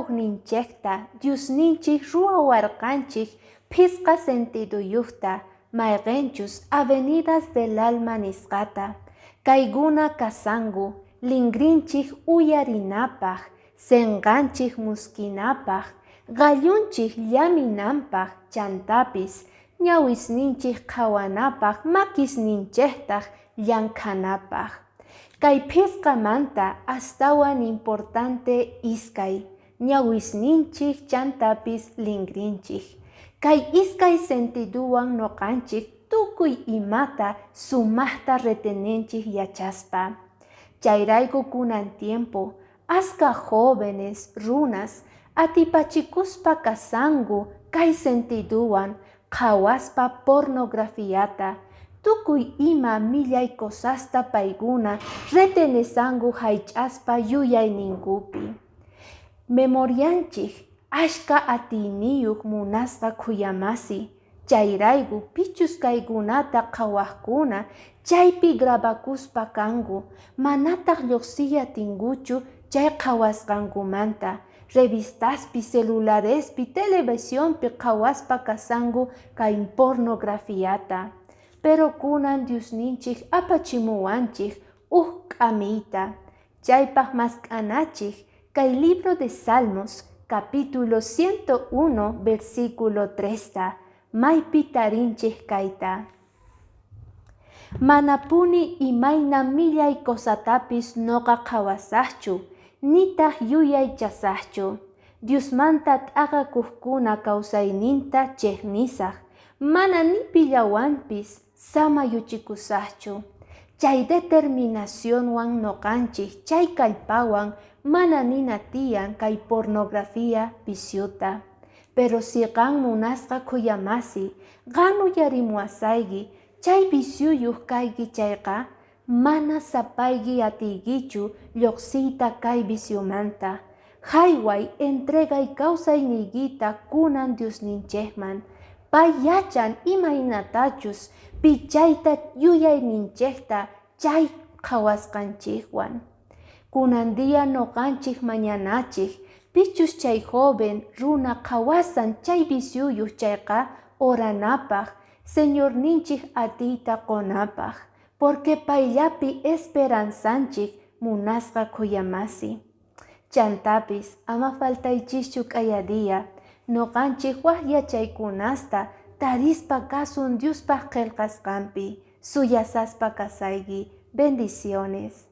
uhninchekta Diosninchik ruawarqanchik phisqa sentiduyuqta mayqinchus avenidas del alma nisqata kayguna kasangu lingrinchik uyarinapaq senqanchik muskinapaq gallunchik llaminanpaq chantapis ñawisninchik qhawanapaq makisninchektaq llankanapaq kay phisqamanta astawan importante iskay ñawisninchik chantapis lingrinchik kay iskay sentiduwan noqanchik tukuy imata sumaqta reteninchik yachaspa chayrayku kunan tiempo aska jóvenes runas atipachikuspa kasangu kay sentiduwan qhawaspa pornografiata tukuy ima millay cosasta payguna retenesangu haych'aspa yuyayninkupi memorianchik ashka atiyniyuq munasqa khuyamasi chayrayku pichus kaykunata qhawaqkuna chaypi grabakuspa kangu manataq lluqsiya tinguchu chay qhawasqankumanta revistaspi celularespi televisionpi qhawaspa kasangu kay pornografiata pero kunan Diosninchik apachimuwanchik k'amiyta chaypaq mask'anachik kay libro de Salmos capítulo 101 versículo 3 maypi tarinchik kayta manapuni imayna millay cosatapis noqa qhawasaqchu nitaq yuyaychasaqchu Diosmanta t'aqakuqkuna kawsayninta chiqnisaq mana ni pillawanpis samayuchikusaqchu chay determinacionwan noqanchik chay kallpawan mana nina tiyan kay pornografía viciuta pero si qan munasqa khuyamasi qan uyarimuwasayki chay viciuyuq kayki chayqa mana sapayki atiykichu lluqsiyta kay viciumanta hayway entregay kawsayniykita kunan Diosninchikman pay yachan imaynatachus pichayta yuyayninchikta chay qhawasqanchikwan kunan día noqanchik mañanachik pichus chay joven runa qhawasan chay viciuyuq chayqa oranapaq Señorninchik atiyta qonapaq porque payllapi esperanzanchik munasqa khuyamasi chantapis ama faltaychischu k'aya día noqanchik waq yachaykunasta tarispa kasun Diospaq qillqasqanpi suyasaspa kasayki bendiciones.